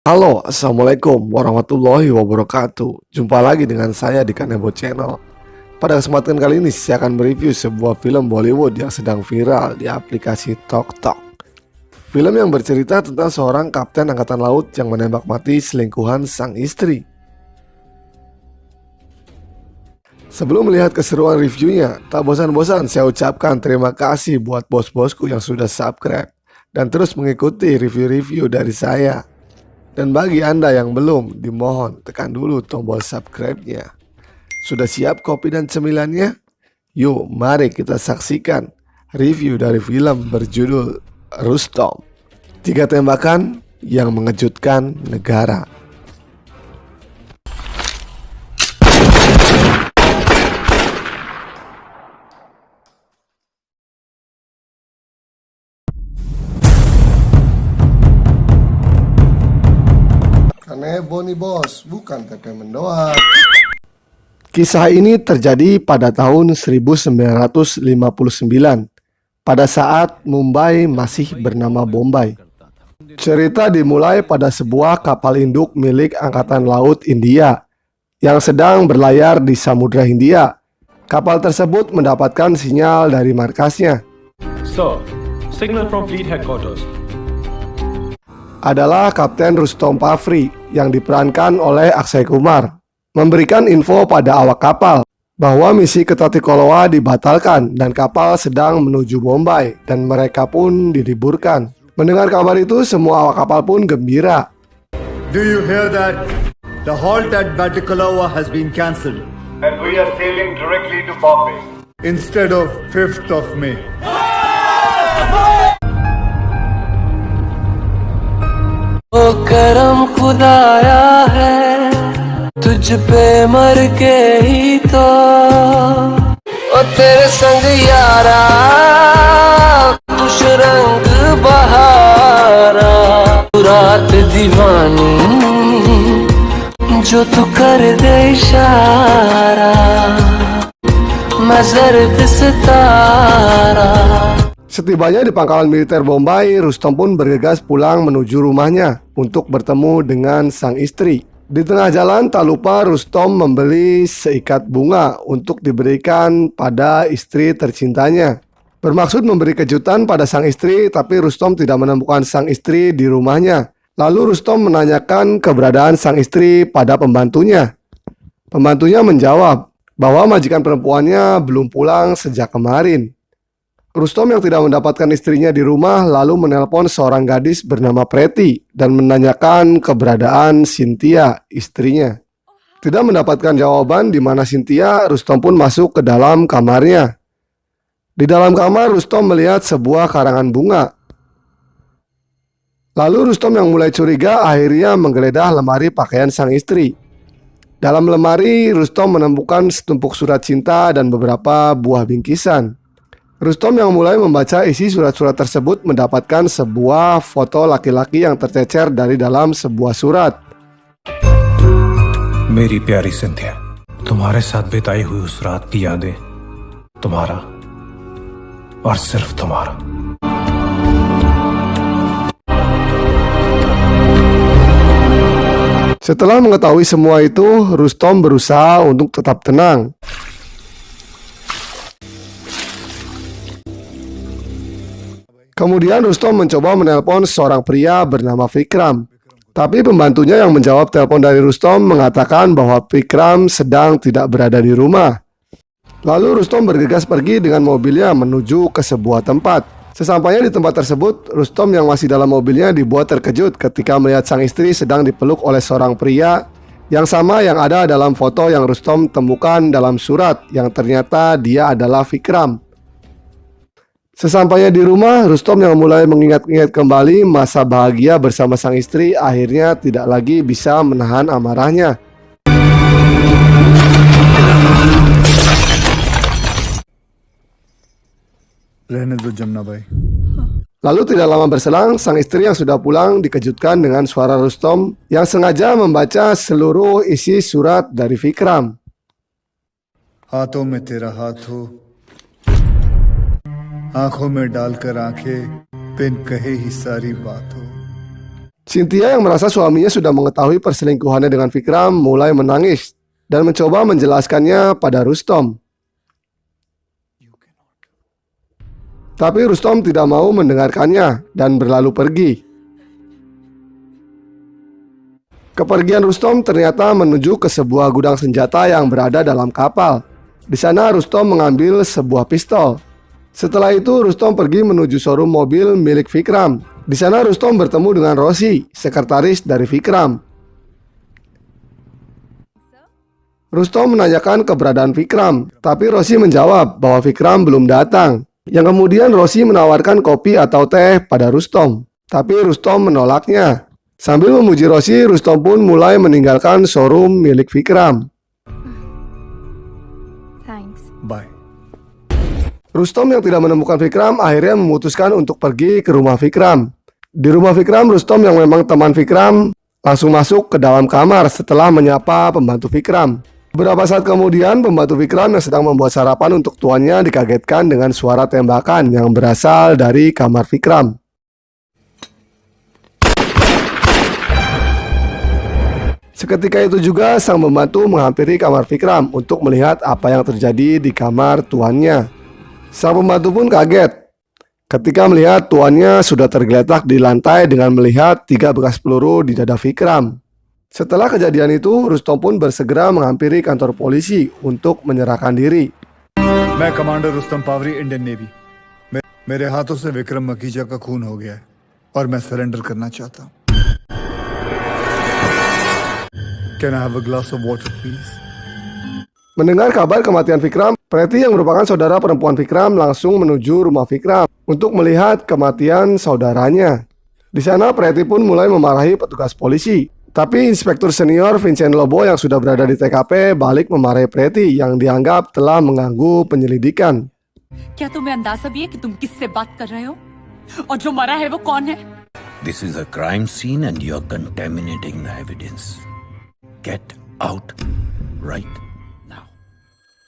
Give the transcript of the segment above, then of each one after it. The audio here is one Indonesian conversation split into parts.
Halo, Assalamualaikum warahmatullahi wabarakatuh. Jumpa lagi dengan saya di Kanebo Channel. Pada kesempatan kali ini saya akan mereview sebuah film Bollywood yang sedang viral di aplikasi TokTok. Film yang bercerita tentang seorang kapten angkatan laut yang menembak mati selingkuhan sang istri. Sebelum melihat keseruan reviewnya, tak bosan-bosan saya ucapkan terima kasih buat bos-bosku yang sudah subscribe dan terus mengikuti review-review dari saya. Dan bagi Anda yang belum, dimohon tekan dulu tombol subscribe-nya. Sudah siap kopi dan cemilannya? Yuk, mari kita saksikan review dari film berjudul Rustom. 3 tembakan yang mengejutkan negara. Kanebo nih bos, bukan tempe mendoan. Kisah ini terjadi pada tahun 1959, pada saat Mumbai masih bernama Bombay. Cerita dimulai pada sebuah kapal induk milik Angkatan Laut India yang sedang berlayar di Samudra Hindia. Kapal tersebut mendapatkan sinyal dari markasnya. Sir, signal from Fleet Headquarters. Adalah Kapten Rustom Pafri yang diperankan oleh Akshay Kumar, memberikan info pada awak kapal bahwa misi ke Tuticoa dibatalkan dan kapal sedang menuju Bombay dan mereka pun diliburkan. Mendengar kabar itu, semua awak kapal pun gembira. Do you hear that? The halt at Batticaloa has been cancelled and we are sailing directly to Bombay. instead of 5th of May. ओ करम खुदाया है तुझ पे मर के ही तो ओ तेरे संग यारा खुश रंग बहारा रात दीवानी जो तू कर दे इशारा मैं जर्द सितारा. Setibanya di pangkalan militer Bombay, Rustom pun bergegas pulang menuju rumahnya untuk bertemu dengan sang istri. Di tengah jalan, tak lupa Rustom membeli seikat bunga untuk diberikan pada istri tercintanya. Bermaksud memberi kejutan pada sang istri, tapi Rustom tidak menemukan sang istri di rumahnya. Lalu Rustom menanyakan keberadaan sang istri pada pembantunya. Pembantunya menjawab bahwa majikan perempuannya belum pulang sejak kemarin. Rustom yang tidak mendapatkan istrinya di rumah lalu menelpon seorang gadis bernama Preti dan menanyakan keberadaan Cynthia, istrinya. Tidak mendapatkan jawaban di mana Cynthia, Rustom pun masuk ke dalam kamarnya. Di dalam kamar, Rustom melihat sebuah karangan bunga. Lalu Rustom yang mulai curiga akhirnya menggeledah lemari pakaian sang istri. Dalam lemari, Rustom menemukan setumpuk surat cinta dan beberapa buah bingkisan. Rustom yang mulai membaca isi surat-surat tersebut mendapatkan sebuah foto laki-laki yang tercecer dari dalam sebuah surat. मेरी प्यारी सिंधिया, तुम्हारे साथ बिताई हुई उस रात की यादें तुम्हारा और सिर्फ तुम्हारा. Setelah mengetahui semua itu, Rustom berusaha untuk tetap tenang. Kemudian Rustom mencoba menelpon seorang pria bernama Vikram. Tapi pembantunya yang menjawab telepon dari Rustom mengatakan bahwa Vikram sedang tidak berada di rumah. Lalu Rustom bergegas pergi dengan mobilnya menuju ke sebuah tempat. Sesampainya di tempat tersebut, Rustom yang masih dalam mobilnya dibuat terkejut ketika melihat sang istri sedang dipeluk oleh seorang pria yang sama yang ada dalam foto yang Rustom temukan dalam surat yang ternyata dia adalah Vikram. Sesampainya di rumah, Rustom yang mulai mengingat-ingat kembali masa bahagia bersama sang istri akhirnya tidak lagi bisa menahan amarahnya. रहने दो जमुना भाई. Lalu tidak lama berselang, sang istri yang sudah pulang dikejutkan dengan suara Rustom yang sengaja membaca seluruh isi surat dari Vikram. हाथों में तेरा हाथ हो, आंखों में डालकर आंखें, बिन कहे ही सारी बात हो. Cynthia yang merasa suaminya sudah mengetahui perselingkuhannya dengan Vikram mulai menangis dan mencoba menjelaskannya pada Rustom. Tapi Rustom tidak mau mendengarkannya dan berlalu pergi. Kepergian Rustom ternyata menuju ke sebuah gudang senjata yang berada dalam kapal. Di sana Rustom mengambil sebuah pistol. Setelah itu Rustom pergi menuju showroom mobil milik Vikram. Di sana Rustom bertemu dengan Rosie, sekretaris dari Vikram. Rustom menanyakan keberadaan Vikram, tapi Rosie menjawab bahwa Vikram belum datang. Yang kemudian Rosie menawarkan kopi atau teh pada Rustom, tapi Rustom menolaknya. Sambil memuji Rosie, Rustom pun mulai meninggalkan showroom milik Vikram. Thanks. Bye. Rustom yang tidak menemukan Vikram akhirnya memutuskan untuk pergi ke rumah Vikram. Di rumah Vikram, Rustom yang memang teman Vikram langsung masuk ke dalam kamar setelah menyapa pembantu Vikram. Beberapa saat kemudian, pembantu Vikram yang sedang membuat sarapan untuk tuannya dikagetkan dengan suara tembakan yang berasal dari kamar Vikram. Seketika itu juga sang pembantu menghampiri kamar Vikram untuk melihat apa yang terjadi di kamar tuannya. Sang pembantu pun kaget ketika melihat tuannya sudah tergeletak di lantai dengan melihat 3 bekas peluru di dada Vikram. Setelah kejadian itu, Rustom pun bersegera menghampiri kantor polisi untuk menyerahkan diri. मैं कमांडर Rustam Pavri Indian navy मेरे हाथों से विक्रम मकीजा का खून हो गया है और मैं सरेंडर करना चाहता हूँ. Can I have a glass of water, please? Mendengar kabar kematian Vikram, Preti yang merupakan saudara perempuan Vikram langsung menuju rumah Vikram untuk melihat kematian saudaranya. Di sana Preti pun mulai memarahi petugas polisi. Tapi Inspektur Senior Vincent Lobo yang sudah berada di TKP balik memarahi Preti yang dianggap telah mengganggu penyelidikan. क्या तुम्हें अंदाजा भी है कि तुम किससे बात कर रहे हो और जो मरा है वो कौन है? This is a crime scene and you're contaminating the evidence. Get out right now.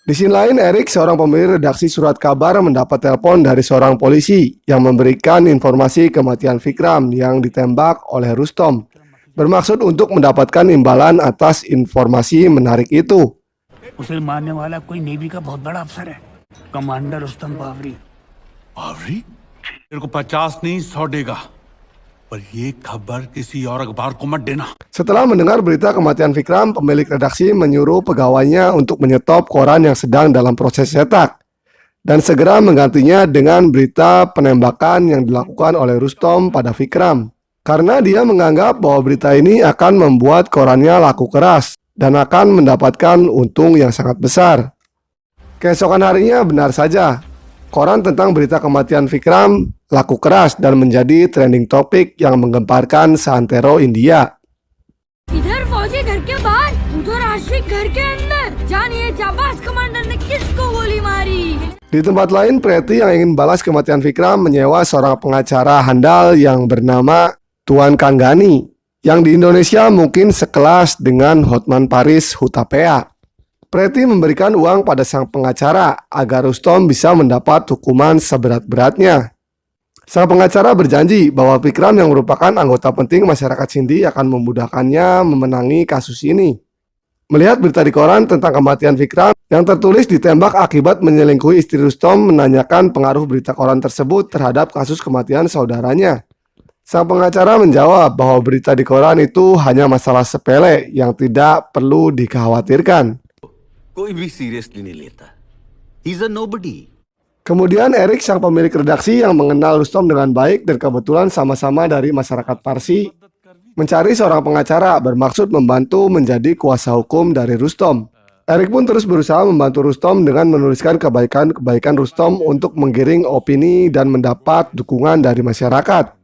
Di sisi lain, Erik, seorang pemilik redaksi surat kabar, mendapat telepon dari seorang polisi yang memberikan informasi kematian Vikram yang ditembak oleh Rustom, bermaksud untuk mendapatkan imbalan atas informasi menarik itu. उसे मारने वाला कोई नेवी का बहुत बड़ा अफसर है, कमांडर रुस्तम पावरी. पावरी? तेरे को 50 नहीं 100 देगा, पर ये खबर किसी और अखबार को मत देना. Setelah mendengar berita kematian Vikram, pemilik redaksi menyuruh pegawainya untuk menyetop koran yang sedang dalam proses cetak dan segera menggantinya dengan berita penembakan yang dilakukan oleh Rustom pada Vikram. Karena dia menganggap bahwa berita ini akan membuat korannya laku keras dan akan mendapatkan untung yang sangat besar. Keesokan harinya benar saja, koran tentang berita kematian Vikram laku keras dan menjadi trending topik yang menggemparkan seantero India. इधर फौजी घर के बाहर, उधर आशिक घर के अंदर. जानिए जाबाज कमांडर ने किसको गोली मारी. Di tempat lain, Preti yang ingin balas kematian Vikram menyewa seorang pengacara handal yang bernama Tuan Kanggani, yang di Indonesia mungkin sekelas dengan Hotman Paris Hutapea. Preti memberikan uang pada sang pengacara agar Rustom bisa mendapat hukuman seberat-beratnya. Sang pengacara berjanji bahwa Vikram yang merupakan anggota penting masyarakat Sindhi akan memudahkannya memenangi kasus ini. Melihat berita di koran tentang kematian Vikram yang tertulis ditembak akibat menyelingkuhi istri Rustom, menanyakan pengaruh berita koran tersebut terhadap kasus kematian saudaranya. Sang pengacara menjawab bahwa berita di koran itu hanya masalah sepele yang tidak perlu dikhawatirkan. कोई भी सीरियसली नहीं लेता. He's a nobody. Kemudian Erik, sang pemilik redaksi yang mengenal Rustom dengan baik dan kebetulan sama-sama dari masyarakat Parsi, mencari seorang pengacara bermaksud membantu menjadi kuasa hukum dari Rustom. Erik pun terus berusaha membantu Rustom dengan menuliskan kebaikan-kebaikan Rustom untuk menggiring opini dan mendapat dukungan dari masyarakat.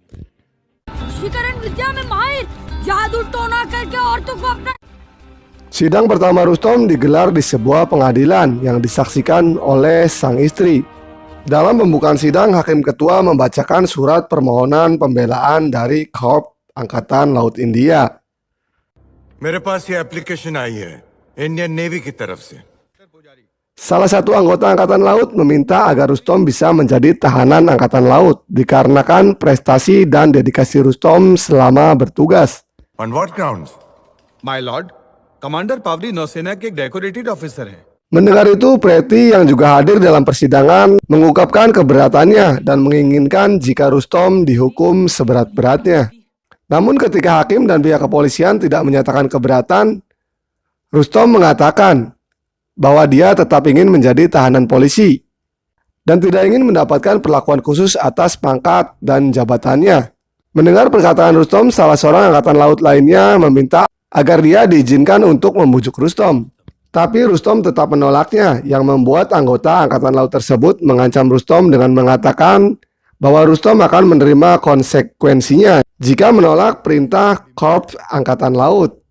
Sidang pertama Rustom digelar di sebuah pengadilan yang disaksikan oleh sang istri. Dalam pembukaan sidang, Hakim Ketua membacakan surat permohonan pembelaan dari Korps Angkatan Laut India. मेरे पास ये एप्लीकेशन आई है Indian navy की तरफ से. Salah satu anggota Angkatan Laut meminta agar Rustom bisa menjadi tahanan Angkatan Laut dikarenakan prestasi dan dedikasi Rustom selama bertugas. On what grounds? My lord, commander Pavri नौसेना के एक decorated officer हैं। Mendengar itu, Preti yang juga hadir dalam persidangan mengungkapkan keberatannya dan menginginkan jika Rustom dihukum seberat-beratnya. Namun ketika hakim dan pihak kepolisian tidak menyatakan keberatan, Rustom mengatakan bahwa dia tetap ingin menjadi tahanan polisi dan tidak ingin mendapatkan perlakuan khusus atas pangkat dan jabatannya. Mendengar perkataan Rustom, salah seorang Angkatan Laut lainnya meminta agar dia diizinkan untuk membujuk Rustom. Tapi Rustom tetap menolaknya, yang membuat anggota Angkatan Laut tersebut mengancam Rustom dengan mengatakan bahwa Rustom akan menerima konsekuensinya jika menolak perintah Korps Angkatan Laut.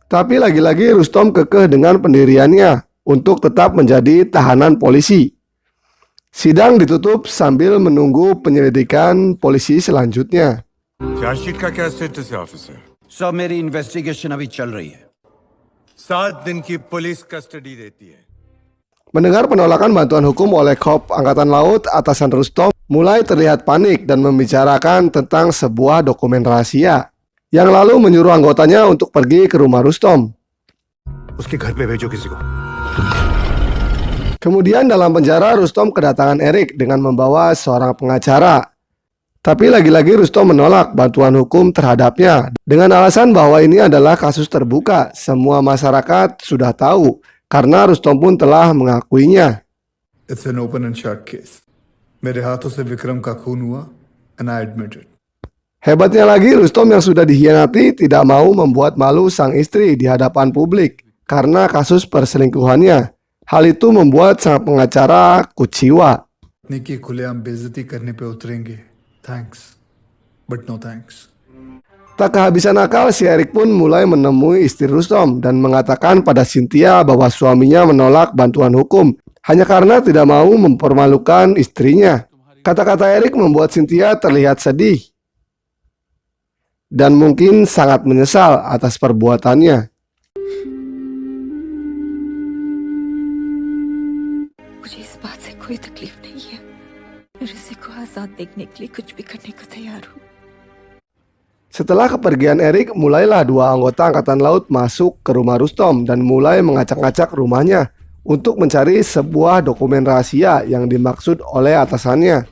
Tapi lagi-lagi Rustom kekeh dengan pendiriannya untuk tetap menjadi tahanan polisi. Sidang ditutup sambil menunggu penyelidikan polisi selanjutnya. Chargesheet का क्या स्टेटस है officer? Sir मेरी इन्वेस्टिगेशन अभी चल रही है। 7 दिन की पुलिस कस्टडी देती है। Mendengar penolakan bantuan hukum oleh Korps Angkatan Laut, atasan Rustom mulai terlihat panik dan membicarakan tentang sebuah dokumen rahasia, yang lalu menyuruh anggotanya untuk pergi ke rumah Rustom. उसके घर पे भेजो किसी को। Kemudian dalam penjara, Rustom kedatangan Erik dengan membawa seorang pengacara. Tapi lagi-lagi Rustom menolak bantuan hukum terhadapnya dengan alasan bahwa ini adalah kasus terbuka, semua masyarakat sudah tahu, karena Rustom pun telah mengakuinya. It's an open and shut case. मेरे हाथों से विक्रम का खून हुआ and I admit it. Hebatnya lagi, Rustom yang sudah dikhianati tidak mau membuat malu sang istri di hadapan publik karena kasus perselingkuhannya. Hal itu membuat sang pengacara kuciwa. निकी खुलेआम बेइज्जती करने पे उतरेंगे. Thanks, but no thanks. Tak kehabisan akal, si Erik pun mulai menemui istri Rustom dan mengatakan pada Cynthia bahwa suaminya menolak bantuan hukum hanya karena tidak mau mempermalukan istrinya. Kata-kata Erik membuat Cynthia terlihat sedih dan mungkin sangat menyesal atas perbuatannya. मुझे इस बात से कोई तकलीफ नहीं है। ऋषि को आजाद देखने के लिए कुछ भी करने को तैयार हूँ। Setelah kepergian Erik, mulailah dua anggota Angkatan Laut masuk ke rumah Rustom dan mulai mengacak-ngacak rumahnya untuk mencari sebuah dokumen rahasia yang dimaksud oleh atasannya.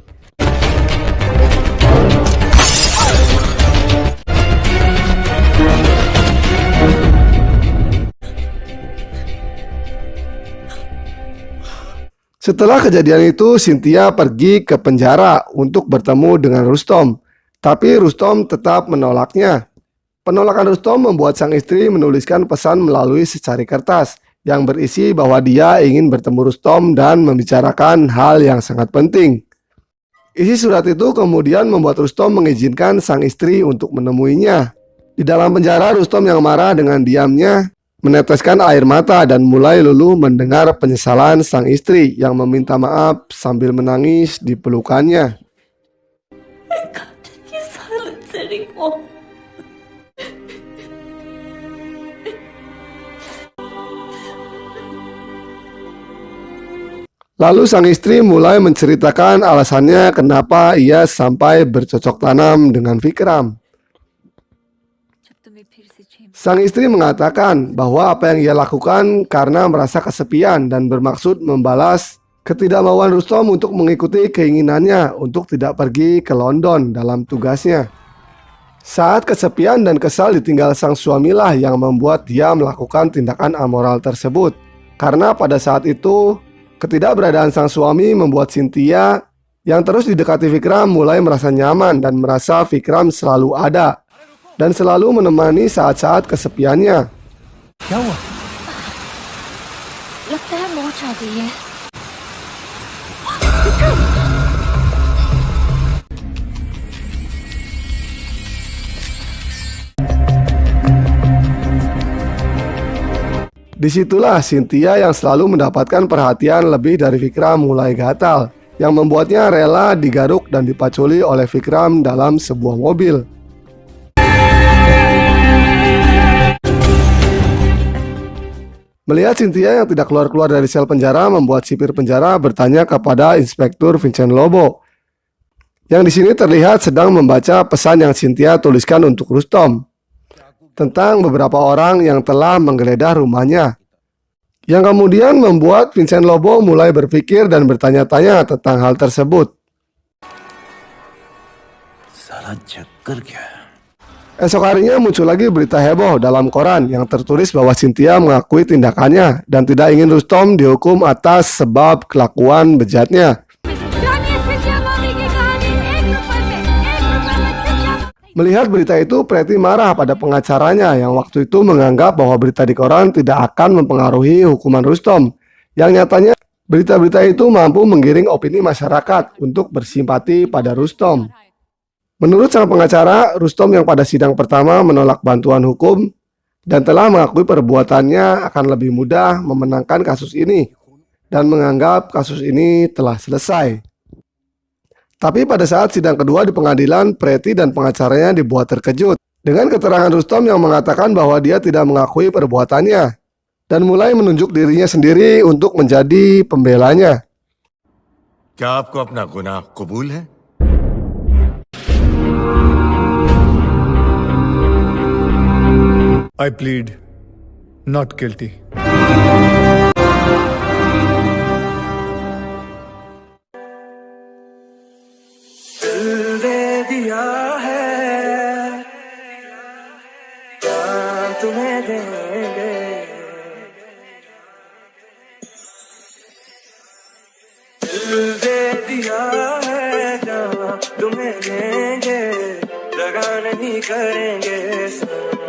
Setelah kejadian itu, Cynthia pergi ke penjara untuk bertemu dengan Rustom. Tapi Rustom tetap menolaknya. Penolakan Rustom membuat sang istri menuliskan pesan melalui secari kertas yang berisi bahwa dia ingin bertemu Rustom dan membicarakan hal yang sangat penting. Isi surat itu kemudian membuat Rustom mengizinkan sang istri untuk menemuinya. Di dalam penjara, Rustom yang marah dengan diamnya meneteskan air mata dan mulai luluh mendengar penyesalan sang istri yang meminta maaf sambil menangis di pelukannya. Lalu sang istri mulai menceritakan alasannya kenapa ia sampai bercocok tanam dengan Vikram. Sang istri mengatakan bahwa apa yang ia lakukan karena merasa kesepian dan bermaksud membalas ketidakmauan Rustom untuk mengikuti keinginannya untuk tidak pergi ke London dalam tugasnya. Saat kesepian dan kesal ditinggal sang suamilah yang membuat dia melakukan tindakan amoral tersebut. Karena pada saat itu, ketidakberadaan sang suami membuat Cynthia yang terus didekati Vikram mulai merasa nyaman dan merasa Vikram selalu ada dan selalu menemani saat-saat kesepiannya. क्या हुआ? लगता है मौत आ गई है। Disitulah Cynthia yang selalu mendapatkan perhatian lebih dari Vikram mulai gatal, yang membuatnya rela digaruk dan dipaculi oleh Vikram dalam sebuah mobil. Melihat Cynthia yang tidak keluar-keluar dari sel penjara membuat sipir penjara bertanya kepada Inspektur Vincent Lobo, yang di sini terlihat sedang membaca pesan yang Cynthia tuliskan untuk Rustom tentang beberapa orang yang telah menggeledah rumahnya, yang kemudian membuat Vincent Lobo mulai berpikir dan bertanya-tanya tentang hal tersebut. साला चक्कर क्या है? Esok harinya muncul lagi berita heboh dalam koran yang tertulis bahwa Cynthia mengakui tindakannya dan tidak ingin Rustom dihukum atas sebab kelakuan bejatnya. जानिए सिंधिया मामी की कहानी 1 रुपए में Scindia. Melihat berita itu, Preti marah pada pengacaranya yang waktu itu menganggap bahwa berita di koran tidak akan mempengaruhi hukuman Rustom, yang nyatanya berita-berita itu mampu menggiring opini masyarakat untuk bersimpati pada Rustom. Menurut sang pengacara, Rustom yang pada sidang pertama menolak bantuan hukum dan telah mengakui perbuatannya akan lebih mudah memenangkan kasus ini dan menganggap kasus ini telah selesai. Tapi pada saat sidang kedua di pengadilan, Preti dan pengacaranya dibuat terkejut dengan keterangan Rustom yang mengatakan bahwa dia tidak mengakui perbuatannya dan mulai menunjuk dirinya sendiri untuk menjadi pembelanya. क्या आपको अपना गुनाह कबूल है? I plead not guilty. दिल दे दिया है क्या तुम्हें देंगे दिल दे दिया है क्या तुम्हें देंगे दगा नहीं करेंगे सनम